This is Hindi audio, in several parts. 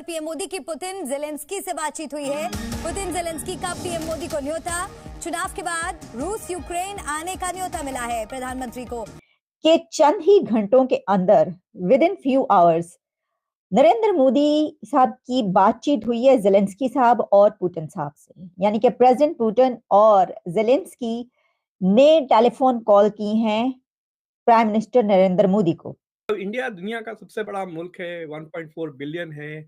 पर पीएम मोदी की पुतिन जेलेंस्की से बातचीत हुई है। पुतिन जेलेंस्की का पीएम मोदी को न्योता, चुनाव के बाद रूस यूक्रेन आने का न्योता मिला है प्रधानमंत्री को। के चंद ही घंटों के अंदर with in few hours Narendra Modi साहब की बातचीत हुई है जेलेंस्की साहब और पुतिन साहब से, यानी कि प्रेसिडेंट पुतिन और जेलेंस्की ने टेलीफोन कॉल की हैं प्राइम मिनिस्टर नरेंद्र मोदी को। तो इंडिया दुनिया का सबसे बड़ा मुल्क है, 1.4 बिलियन है,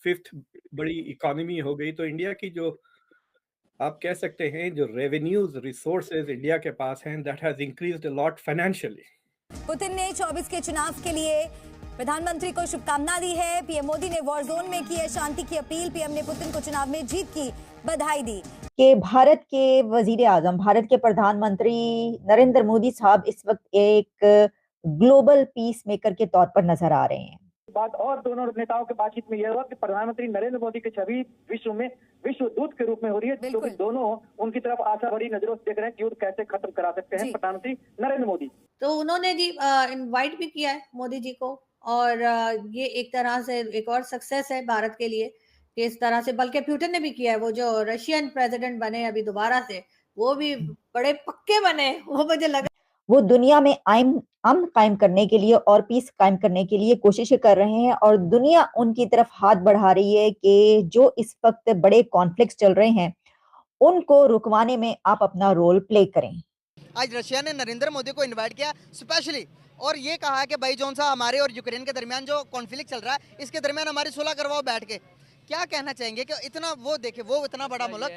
फिफ्थ बड़ी इकोनॉमी हो गई। तो इंडिया की जो आप कह सकते हैं जो रेवेन्यूज रिसोर्सेज इंडिया के पास हैं, that has increased a lot financially. Putin ने 24 के चुनाव के लिए प्रधानमंत्री को शुभकामना दी है। पीएम मोदी ने वॉर जोन में की है शांति की अपील। पीएम ने पुतिन को चुनाव में जीत की बधाई दी। कि भारत के वजीर आजम, भारत के प्रधानमंत्री नरेंद्र मोदी साहब इस वक्त एक ग्लोबल पीस मेकर के तौर पर नजर आ रहे हैं। बात और दोनों नेताओं की बातचीत में यह हुआ कि प्रधानमंत्री नरेंद्र मोदी की छवि विश्व में विश्व दूत के रूप में हो रही है, क्योंकि दोनों उनकी तरफ आशा बड़ी नजरों से देख रहे हैं कि युद्ध कैसे खत्म करा सकते हैं प्रधानमंत्री नरेंद्र मोदी। तो उन्होंने जी इनवाइट भी किया है मोदी जी को, और ये एक तरह से एक और सक्सेस है भारत के लिए कि इस तरह से, बल्कि पुतिन ने भी किया है। वो जो रशियन प्रेसिडेंट बने अभी दोबारा से, वो भी बड़े पक्के बने। वो मुझे लगा वो दुनिया में अमन कायम करने के लिए और पीस कायम करने के लिए कोशिशें कर रहे हैं, और दुनिया उनकी तरफ हाथ बढ़ा रही है कि जो इस वक्त बड़े कॉन्फ्लिक्ट चल रहे हैं उनको रुकवाने में आप अपना रोल प्ले करें। आज रशिया ने नरेंद्र मोदी को इनवाइट किया स्पेशली, और ये कहा है कि भाई जौन सा हमारे और यूक्रेन के दरमियान जो कॉन्फ्लिक्ट चल रहा है, इसके दरमियान हमारी सुलह करवाओ बैठ के। क्या कहना चाहेंगे कि इतना वो देखे, वो इतना बड़ा मुल्क,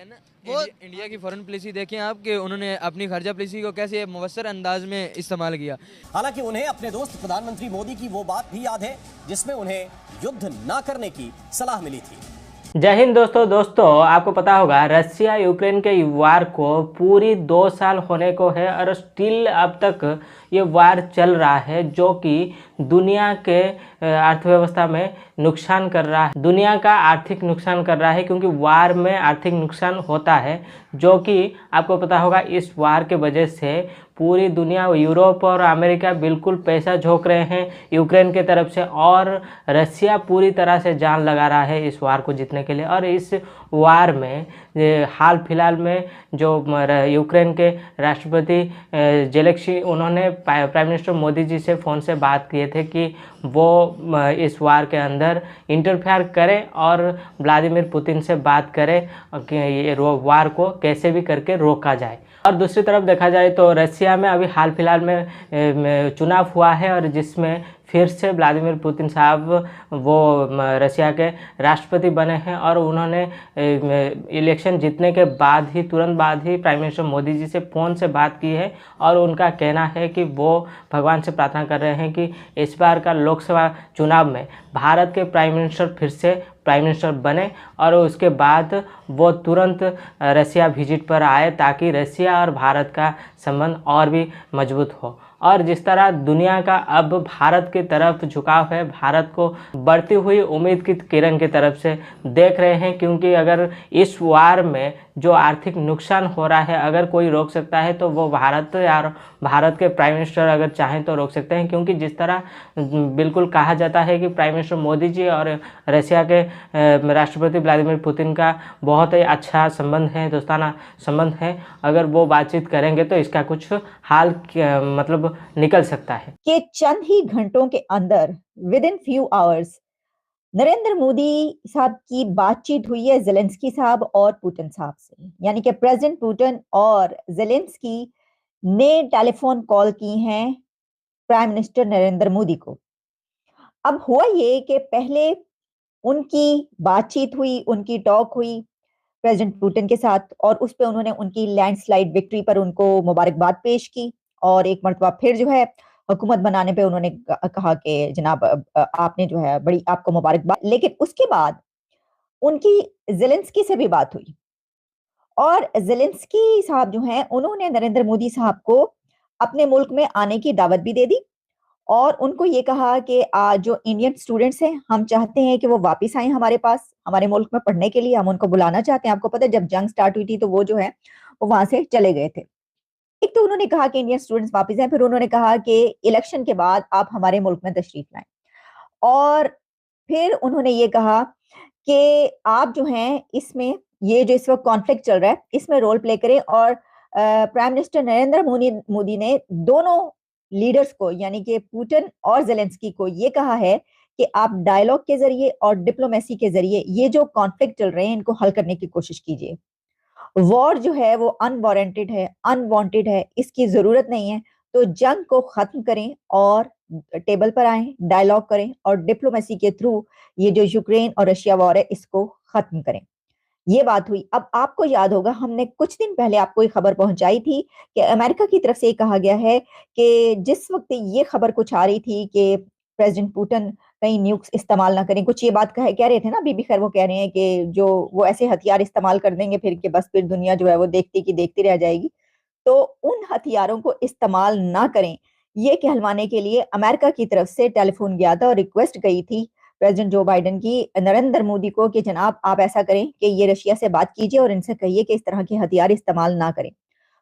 वो इंडिया की फॉरेन पॉलिसी देखें आप कि उन्होंने अपनी खर्चा पॉलिसी को कैसे मुवस्सर अंदाज में इस्तेमाल किया। हालांकि उन्हें अपने दोस्त प्रधानमंत्री मोदी की वो बात भी याद है जिसमें उन्हें युद्ध ना करने की सलाह मिली थी। जय हिंद दोस्तों, आपको पता होगा रशिया यूक्रेन के वार को पूरी 2 साल होने को है और स्टिल अब तक ये वार चल रहा है, जो कि दुनिया के अर्थव्यवस्था में नुकसान कर रहा है, दुनिया का आर्थिक नुकसान कर रहा है, क्योंकि वार में आर्थिक नुकसान होता है, जो कि आपको पता होगा इस वार के वजह से पूरी दुनिया, यूरोप और अमेरिका बिल्कुल पैसा झोंक रहे हैं यूक्रेन के तरफ से, और रशिया पूरी तरह से जान लगा रहा है इस वार को जीतने के लिए। और इस वार में हाल फिलहाल में जो यूक्रेन के राष्ट्रपति जेलेंस्की, उन्होंने प्राइम मिनिस्टर मोदी जी से फ़ोन से बात किए थे कि वो इस वार के अंदर इंटरफेयर करें और व्लादिमीर पुतिन से बात करें कि ये वार को कैसे भी करके रोका जाए। और दूसरी तरफ देखा जाए तो रशिया में अभी हाल फिलहाल में चुनाव हुआ है, और जिसमें फिर से व्लादिमीर पुतिन साहब वो रशिया के राष्ट्रपति बने हैं, और उन्होंने इलेक्शन जीतने के बाद ही, तुरंत बाद ही प्राइम मिनिस्टर मोदी जी से फ़ोन से बात की है, और उनका कहना है कि वो भगवान से प्रार्थना कर रहे हैं कि इस बार का लोकसभा चुनाव में भारत के प्राइम मिनिस्टर फिर से प्राइम मिनिस्टर बने, और उसके बाद वो तुरंत रशिया विजिट पर आए, ताकि रशिया और भारत का संबंध और भी मजबूत हो। और जिस तरह दुनिया का अब भारत की तरफ झुकाव है, भारत को बढ़ती हुई उम्मीद की किरण की तरफ से देख रहे हैं, क्योंकि अगर इस वार में जो आर्थिक नुकसान हो रहा है अगर कोई रोक सकता है तो वो भारत, या भारत के प्राइम मिनिस्टर अगर चाहें तो रोक सकते हैं। क्योंकि जिस तरह बिल्कुल कहा जाता है कि प्राइम मिनिस्टर मोदी जी और रशिया के राष्ट्रपति व्लादिमीर पुतिन का बहुत ही अच्छा संबंध है, दोस्ताना संबंध है। अगर वो बातचीत करेंगे तो इसका कुछ हाल मतलब निकल सकता है। कि चंद ही घंटों के अंदर with in few hours Narendra Modi साहब की बातचीत हुई है जेलेंस्की साहब और पुतिन साहब से, यानी कि प्रेसिडेंट पुतिन और जेलेंस्की ने टेलीफोन कॉल की हैं प्राइम मिनिस्टर नरेंद्र मोदी को। अब हुआ ये कि पहले उनकी बातचीत हुई, उनकी टॉक हुई प्रेसिडेंट पुतिन के साथ, और उस पे उन्होंने उनकी लैंडस्लाइड विक्ट्री पर उनको मुबारकबाद पेश की, और एक मरतबा फिर जो है हुकूमत बनाने पे उन्होंने कहा कि जनाब आपने जो है बड़ी आपको मुबारकबाद। लेकिन उसके बाद उनकी जेलेंस्की से भी बात हुई, और जेलेंस्की साहब जो हैं उन्होंने नरेंद्र मोदी साहब को अपने मुल्क में आने की दावत भी दे दी, और उनको ये कहा कि जो इंडियन स्टूडेंट्स हैं हम चाहते हैं कि वो वापस आए हमारे पास, हमारे मुल्क में पढ़ने के लिए, हम उनको बुलाना चाहते हैं। आपको पता है जब जंग स्टार्ट हुई थी तो वो जो है वो वहां से चले गए थे। एक तो उन्होंने कहा कि इंडियन स्टूडेंट्स वापस आए, फिर उन्होंने कहा कि इलेक्शन के बाद आप हमारे मुल्क में तशरीफ लाएं, और फिर उन्होंने ये कहा कि आप जो हैं इसमें ये जो इस वक्त कॉन्फ्लिक्ट चल रहा है इसमें रोल प्ले करें। और प्राइम मिनिस्टर नरेंद्र मोदी ने दोनों लीडर्स को यानी कि पुतिन और जेलेंस्की को ये कहा है कि आप डायलॉग के जरिए और डिप्लोमेसी के जरिए ये जो कॉन्फ्लिक्ट चल रहे हैं इनको हल करने की कोशिश कीजिए। वॉर जो है वो अनवारंटेड है, अनवांटेड है, इसकी जरूरत नहीं है। तो जंग को खत्म करें और टेबल पर आए, डायलॉग करें और डिप्लोमेसी के थ्रू ये जो यूक्रेन और रशिया वॉर है इसको खत्म करें। ये बात हुई। अब आपको याद होगा हमने कुछ दिन पहले आपको एक खबर पहुंचाई थी कि अमेरिका की तरफ से कहा गया है कि जिस वक्त ये खबर कुछ आ रही थी कि प्रेसिडेंट पुतिन कहीं न्यूक्स इस्तेमाल ना करें, कुछ ये बात कह रहे थे ना बीबी खैर, वो कह रहे हैं कि जो वो ऐसे हथियार इस्तेमाल कर देंगे फिर कि बस फिर दुनिया जो है वो देखती की देखती रह जाएगी। तो उन हथियारों को इस्तेमाल ना करें ये कहलवाने के लिए अमेरिका की तरफ से टेलीफोन गया था और रिक्वेस्ट गई थी प्रेसिडेंट जो बाइडेन की नरेंद्र मोदी को कि जनाब आप ऐसा करें कि ये रशिया से बात कीजिए और इनसे कहिए कि इस तरह के हथियार इस्तेमाल ना करें।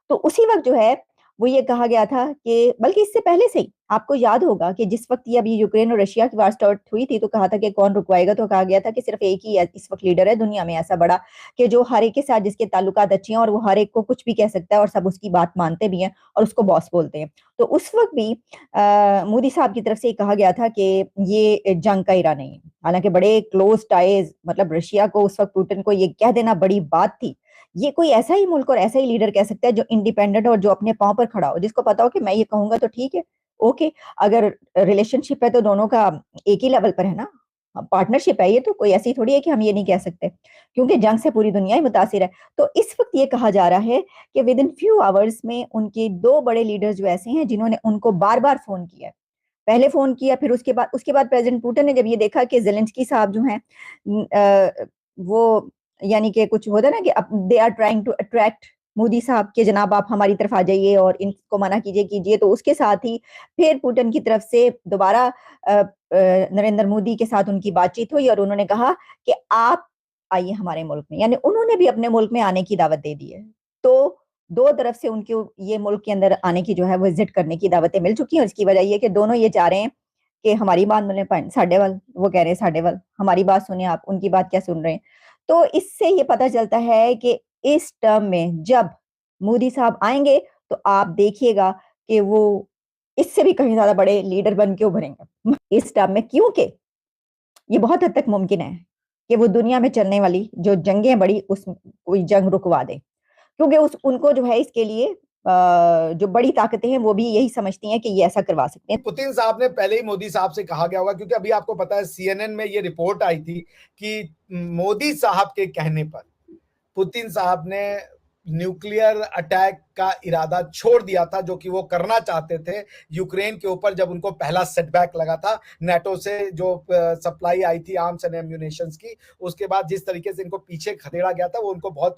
तो उसी वक्त जो है वो ये कहा गया था कि बल्कि इससे पहले से ही आपको याद होगा कि जिस वक्त ये अभी यूक्रेन और रशिया की वार स्टार्ट हुई थी तो कहा था कि कौन रुकवाएगा, तो कहा गया था कि सिर्फ एक ही इस वक्त लीडर है दुनिया में ऐसा बड़ा कि जो हर एक के साथ जिसके ताल्लुकात अच्छे हैं और वो हर एक को कुछ भी कह सकता है और सब उसकी बात मानते भी हैं और उसको बॉस बोलते हैं। तो उस वक्त भी मोदी साहब की तरफ से कहा गया था कि ये जंग का इरादा नहीं है। हालांकि बड़े क्लोज टाइज मतलब रशिया को उस वक्त पुतिन को ये कह देना बड़ी बात थी। ये कोई ऐसा ही मुल्क और ऐसा ही लीडर कह सकता है जो इंडिपेंडेंट और जो अपने पांव पर खड़ा हो, जिसको पता हो कि मैं ये कहूंगा तो ठीक है, ओके। अगर रिलेशनशिप है तो दोनों का एक ही लेवल पर है ना, पार्टनरशिप है ये, तो कोई ऐसी थोड़ी है कि हम ये नहीं कह सकते, क्योंकि जंग से पूरी दुनिया ही मुतासिर है। तो इस वक्त ये कहा जा रहा है कि विद इन फ्यू आवर्स में उनके दो बड़े लीडर्स जो ऐसे हैं जिन्होंने उनको बार बार फोन किया, पहले फोन किया, फिर उसके बाद प्रेसिडेंट पुतिन ने जब ये देखा कि जेलेंस्की साहब जो हैं वो यानी कि कुछ होता ना कि they are trying to attract Modi साहब के जनाब आप हमारी तरफ आ जाइए और इनको मना कीजिए, तो उसके साथ ही फिर पुतिन की तरफ से दोबारा नरेंद्र मोदी के साथ उनकी बातचीत हुई और उन्होंने कहा कि आप आइए हमारे मुल्क में, यानी उन्होंने भी अपने मुल्क में आने की दावत दे दी है। तो दो तरफ से उनके ये मुल्क के अंदर आने की जो है वो विजिट करने की दावतें मिल चुकी हैं। और इसकी वजह ये कि दोनों ये चाह रहे हैं कि हमारी बात सुने, साढ़े वाल वो कह रहे हैं साढ़े वाल हमारी बात सुने, आप उनकी बात क्या सुन रहे हैं। तो इससे ये पता चलता है कि इस टर्म में जब मोदी साहब आएंगे तो आप देखिएगा कि वो इससे भी कहीं ज्यादा बड़े लीडर बन के उभरेंगे इस टर्म में, क्योंकि ये बहुत हद तक मुमकिन है कि वो दुनिया में चलने वाली जो जंगें बड़ी उस कोई जंग रुकवा दे, क्योंकि उनको जो है इसके लिए जो बड़ी ताकतें हैं वो भी यही समझती हैं कि ये ऐसा करवा सकते हैं। पुतिन साहब ने पहले ही मोदी साहब से कहा गया होगा, क्योंकि अभी आपको पता है CNN में ये रिपोर्ट आई थी कि मोदी साहब के कहने पर पुतिन साहब ने न्यूक्लियर अटैक का इरादा छोड़ दिया था, जो कि वो करना चाहते थे यूक्रेन के ऊपर जब उनको पहला सेटबैक लगा था नेटो से जो सप्लाई आई थी आर्म्स एंड एम्यूनेशंस की। उसके बाद जिस तरीके से इनको पीछे खदेड़ा गया था वो उनको बहुत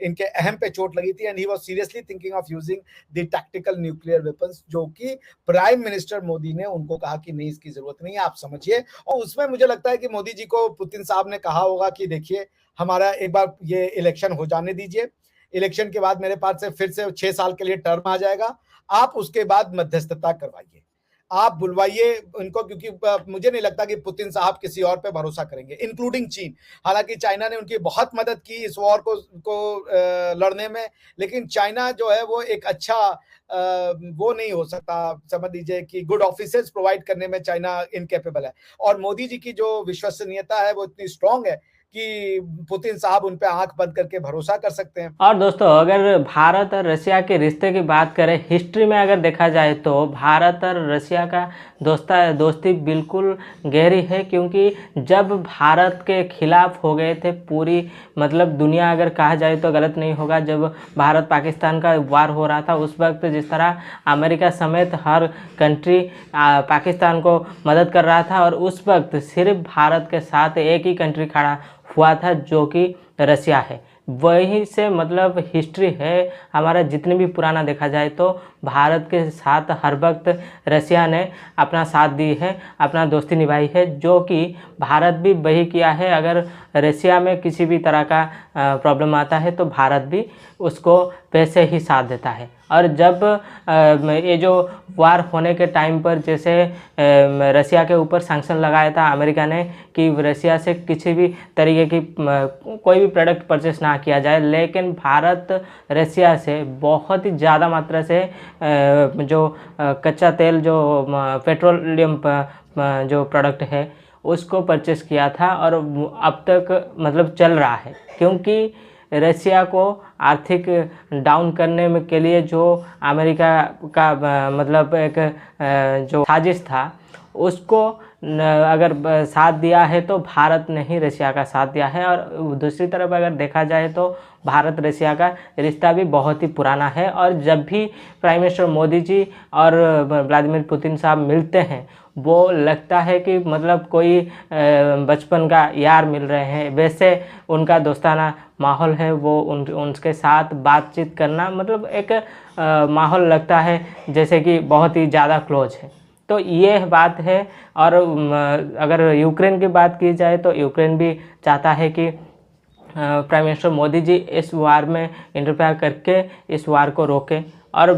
इनके अहम पे चोट लगी थी and he was seriously thinking of using the tactical nuclear weapons, जो कि प्राइम मिनिस्टर मोदी ने उनको कहा कि नहीं इसकी जरूरत नहीं है, आप समझिए। और उसमें मुझे लगता है कि मोदी जी को पुतिन साहब ने कहा होगा कि देखिए हमारा एक बार ये इलेक्शन हो जाने दीजिए, इलेक्शन के बाद मेरे पास से फिर से 6 साल के लिए टर्म आ जाएगा, आप उसके बाद मध्यस्थता करवाइए, आप बुलवाइए उनको, क्योंकि मुझे नहीं लगता कि पुतिन साहब किसी और पे भरोसा करेंगे इंक्लूडिंग चीन। हालांकि चाइना ने उनकी बहुत मदद की इस वॉर को लड़ने में, लेकिन चाइना जो है वो एक अच्छा वो नहीं हो सकता, समझ लीजिए कि गुड ऑफिसर्स प्रोवाइड करने में चाइना इनकेपेबल है। और मोदी जी की जो विश्वसनीयता है वो इतनी स्ट्रांग है कि पुतिन साहब उन पे आंख बंद करके भरोसा कर सकते हैं। और दोस्तों अगर भारत और रशिया के रिश्ते की बात करें, हिस्ट्री में अगर देखा जाए तो भारत और रशिया का दोस्ती बिल्कुल गहरी है, क्योंकि जब भारत के खिलाफ हो गए थे पूरी मतलब दुनिया, अगर कहा जाए तो गलत नहीं होगा, जब भारत पाकिस्तान का वार हो रहा था उस वक्त जिस तरह अमेरिका समेत हर कंट्री पाकिस्तान को मदद कर रहा था, और उस वक्त सिर्फ भारत के साथ एक ही कंट्री खड़ा हुआ था जो कि रशिया है। वहीं से मतलब हिस्ट्री है हमारा, जितने भी पुराना देखा जाए तो भारत के साथ हर वक्त रशिया ने अपना साथ दी है, अपना दोस्ती निभाई है, जो कि भारत भी वही किया है। अगर रशिया में किसी भी तरह का प्रॉब्लम आता है तो भारत भी उसको वैसे ही साथ देता है। और जब ये जो वार होने के टाइम पर जैसे रसिया के ऊपर सैंक्शन लगाया था अमेरिका ने कि रसिया से किसी भी तरीके की कोई भी प्रोडक्ट परचेस ना किया जाए, लेकिन भारत रसिया से बहुत ही ज़्यादा मात्रा से जो कच्चा तेल जो पेट्रोलियम जो प्रोडक्ट है उसको परचेस किया था और अब तक मतलब चल रहा है, क्योंकि रसिया को आर्थिक डाउन करने में के लिए जो अमेरिका का मतलब एक जो साजिश था उसको अगर साथ दिया है तो भारत ने ही रसिया का साथ दिया है। और दूसरी तरफ अगर देखा जाए तो भारत रसिया का रिश्ता भी बहुत ही पुराना है और जब भी प्राइम मिनिस्टर मोदी जी और व्लादिमीर पुतिन साहब मिलते हैं वो लगता है कि मतलब कोई बचपन का यार मिल रहे हैं, वैसे उनका दोस्ताना माहौल है। वो उनके साथ बातचीत करना मतलब एक माहौल लगता है जैसे कि बहुत ही ज़्यादा क्लोज है। तो ये बात है। और अगर यूक्रेन की बात की जाए तो यूक्रेन भी चाहता है कि प्राइम मिनिस्टर मोदी जी इस वार में इंटरफेयर करके इस वार को रोकें, और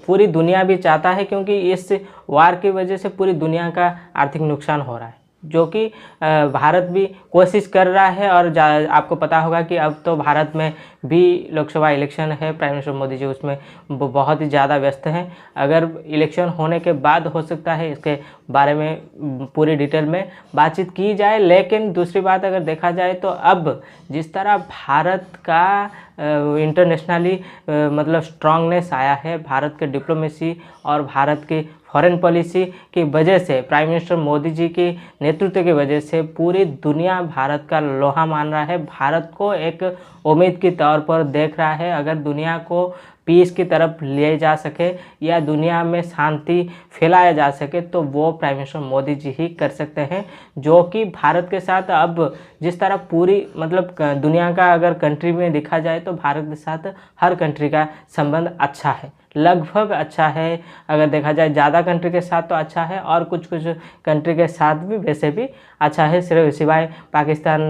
पूरी दुनिया भी चाहता है, क्योंकि इस वार की वजह से पूरी दुनिया का आर्थिक नुकसान हो रहा है, जो कि भारत भी कोशिश कर रहा है। और आपको पता होगा कि अब तो भारत में भी लोकसभा इलेक्शन है, प्राइम मिनिस्टर मोदी जी उसमें बहुत ही ज़्यादा व्यस्त हैं। अगर इलेक्शन होने के बाद हो सकता है इसके बारे में पूरी डिटेल में बातचीत की जाए। लेकिन दूसरी बात अगर देखा जाए तो अब जिस तरह भारत का इंटरनेशनली मतलब स्ट्रांगनेस आया है, भारत के डिप्लोमेसी और भारत की फॉरेन पॉलिसी की वजह से, प्राइम मिनिस्टर मोदी जी की नेतृत्व की वजह से पूरी दुनिया भारत का लोहा मान रहा है, भारत को एक उम्मीद के तौर पर देख रहा है। अगर दुनिया को पीस की तरफ ले जा सके या दुनिया में शांति फैलाया जा सके तो वो प्राइम मिनिस्टर मोदी जी ही कर सकते हैं, जो कि भारत के साथ अब जिस तरह पूरी मतलब दुनिया का अगर कंट्री में देखा जाए तो भारत के साथ हर कंट्री का संबंध अच्छा है, लगभग अच्छा है। अगर देखा जाए ज़्यादा कंट्री के साथ तो अच्छा है और कुछ कुछ कंट्री के साथ भी वैसे भी अच्छा है, सिर्फ सिवाय पाकिस्तान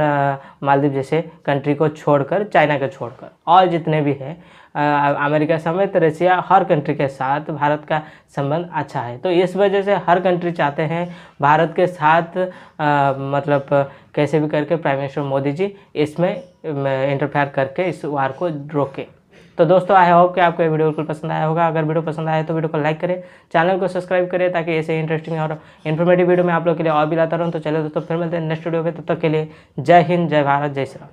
मालदीव जैसे कंट्री को छोड़कर, चाइना को छोड़कर, और जितने भी हैं अमेरिका समेत रसिया, हर कंट्री के साथ भारत का संबंध अच्छा है। तो इस वजह से हर कंट्री चाहते हैं भारत के साथ मतलब कैसे भी करके प्राइम मिनिस्टर मोदी जी इसमें इंटरफेयर करके इस वार को रोके। तो दोस्तों आई होप कि आपको ये वीडियो बिल्कुल पसंद आया होगा। अगर वीडियो पसंद आया तो वीडियो को लाइक करें, चैनल को सब्सक्राइब करें, ताकि ऐसे इंटरेस्टिंग और इन्फॉर्मेटिव वीडियो मैं आप लोग के लिए और भी लाता रहूँ। तो चलिए दोस्तों फिर मिलते हैं नेक्स्ट वीडियो में, तब तक के लिए जय हिंद, जय भारत, जय श्री राम।